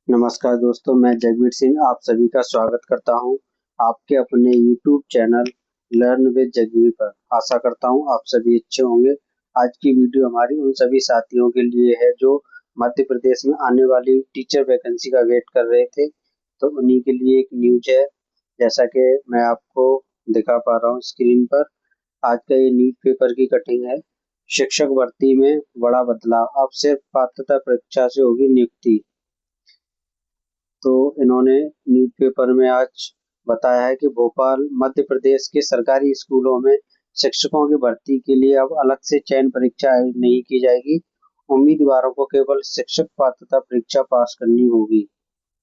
नमस्कार दोस्तों, मैं जगवीर सिंह आप सभी का स्वागत करता हूं आपके अपने YouTube channel learn with Jagveer पर। आशा करता हूं आप सभी अच्छे होंगे। आज की वीडियो हमारी उन सभी साथियों के लिए है जो मध्य प्रदेश में आने वाली टीचर वैकेंसी का वेट कर रहे थे, तो उन्हीं के लिए एक न्यूज है। जैसा कि मैं आपको दिखा पा रहा हूँ स्क्रीन पर, आज का ये न्यूज़पेपर की कटिंग है। शिक्षक भर्ती में बड़ा बदलाव, अब सिर्फ पात्रता परीक्षा से होगी नियुक्ति। तो इन्होंने न्यूज़पेपर में आज बताया है कि भोपाल मध्य प्रदेश के सरकारी स्कूलों में शिक्षकों की भर्ती के लिए अब अलग से चयन परीक्षा आयोजित नहीं की जाएगी। उम्मीदवारों को केवल शिक्षक पात्रता परीक्षा पास करनी होगी,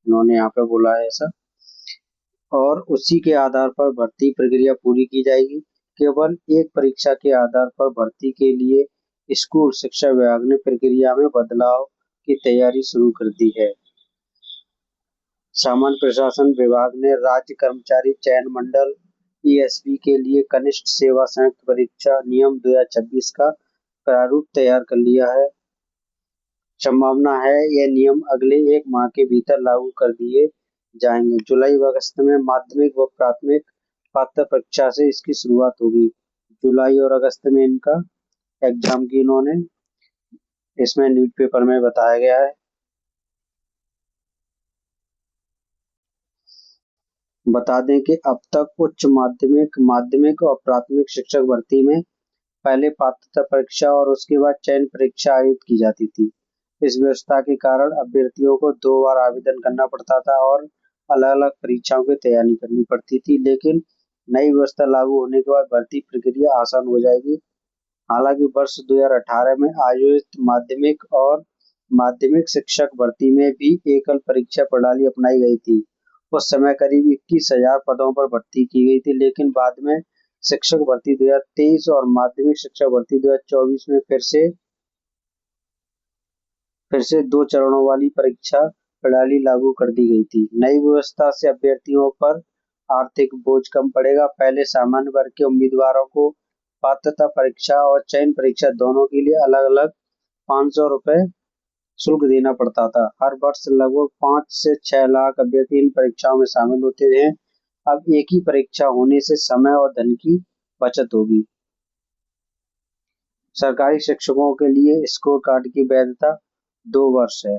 इन्होंने यहाँ पे बोला है ऐसा। और उसी के आधार पर भर्ती प्रक्रिया पूरी की जाएगी। केवल एक परीक्षा के आधार पर भर्ती के लिए स्कूल शिक्षा विभाग ने प्रक्रिया में बदलाव की तैयारी शुरू कर दी है। सामान्य प्रशासन विभाग ने राज्य कर्मचारी चयन मंडल (ईएसपी) के लिए कनिष्ठ सेवा संयुक्त परीक्षा नियम 2026 का प्रारूप तैयार कर लिया है। संभावना है यह नियम अगले 1 माह के भीतर लागू कर दिए जाएंगे। जुलाई व अगस्त में माध्यमिक व प्राथमिक पात्रता परीक्षा से इसकी शुरुआत होगी। जुलाई और अगस्त में इनका एग्जाम की इन्होंने इसमें न्यूज़पेपर में बताया गया है। बता दें कि अब तक उच्च माध्यमिक, माध्यमिक और प्राथमिक शिक्षक भर्ती में पहले पात्रता परीक्षा और उसके बाद चयन परीक्षा आयोजित की जाती थी। इस व्यवस्था के कारण अभ्यर्थियों को 2 बार आवेदन करना पड़ता था और अलग-अलग परीक्षाओं की तैयारी करनी पड़ती थी, लेकिन नई व्यवस्था लागू होने के बाद भर्ती प्रक्रिया आसान हो जाएगी। हालांकि वर्ष 2018 में आयोजित माध्यमिक और माध्यमिक शिक्षक भर्ती में भी एकल परीक्षा प्रणाली अपनाई गई थी। उस समय करीब 21,000 पदों पर भर्ती की गई थी, लेकिन बाद में शिक्षक भर्ती 2023 और माध्यमिक शिक्षक भर्ती 2024 में फिर से 2 चरणों वाली परीक्षा प्रणाली लागू कर दी गई थी। नई व्यवस्था से अभ्यर्थियों पर आर्थिक बोझ कम पड़ेगा। पहले सामान्य वर्ग के उम्मीदवारों को पात्रता परीक्षा और चयन परीक्षा दोनों के लिए अलग-अलग 500 रुपए शुल्क देना पड़ता था। हर वर्ष लगभग 5 से 6 लाख अभ्यर्थी इन परीक्षाओं में शामिल होते हैं। अब एक ही परीक्षा होने से समय और धन की बचत होगी। सरकारी शिक्षकों के लिए स्कोर कार्ड की वैधता 2 वर्ष है।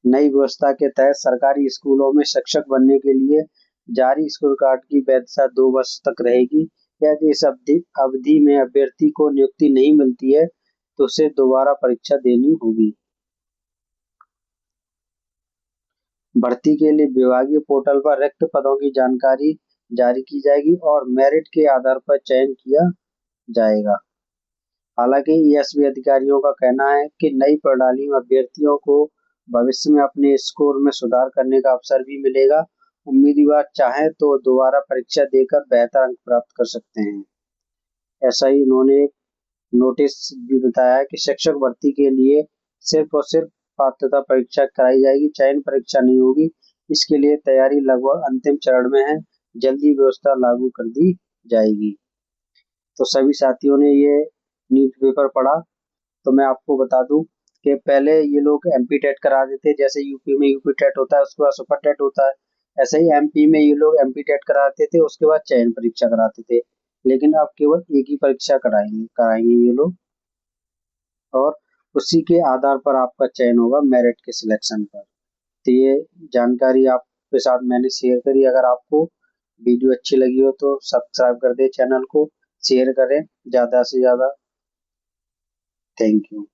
नई व्यवस्था के तहत सरकारी स्कूलों में शिक्षक बनने के लिए जारी स्कोर कार्ड की वैधता 2 वर्ष तक रहेगी। यदि इस अवधि में अभ्यर्थी को नियुक्ति नहीं मिलती है तो उसे दोबारा परीक्षा देनी होगी। भर्ती के लिए विभागीय पोर्टल पर रिक्त पदों की जानकारी जारी की जाएगी और मेरिट के आधार पर चयन किया जाएगा। हालांकि ईएसपी अधिकारियों का कहना है कि नई प्रणाली में अभ्यर्थियों को भविष्य में अपने स्कोर में सुधार करने का अवसर भी मिलेगा। उम्मीदवार चाहें तो दोबारा परीक्षा देकर बेहतर अंक प्राप्त कर सकते हैं। ऐसा ही उन्होंने नोटिस भी बताया है कि शिक्षक भर्ती के लिए सिर्फ और सिर्फ पात्रता परीक्षा कराई जाएगी, चयन परीक्षा नहीं होगी। इसके लिए तैयारी लगभग अंतिम चरण में है, जल्दी व्यवस्था लागू कर दी जाएगी। तो सभी साथियों ने ये न्यूज़पेपर पढ़ा, तो मैं आपको बता दूं कि पहले ये लोग एमपी टेट करा देते, जैसे यूपी में यूपी टेट होता है उसके बाद सुपर टेट होता है, ऐसे ही एमपी में ये लोग एमपी टेट कराते थे, उसके बाद चयन परीक्षा कराते थे। लेकिन अब केवल एक ही परीक्षा कराएंगे ये लोग, और उसी के आधार पर आपका चयन होगा मेरिट के सिलेक्शन पर। तो ये जानकारी आपके साथ मैंने शेयर करी। अगर आपको वीडियो अच्छी लगी हो तो सब्सक्राइब कर दे चैनल को, शेयर करें ज़्यादा से ज़्यादा। Thank you.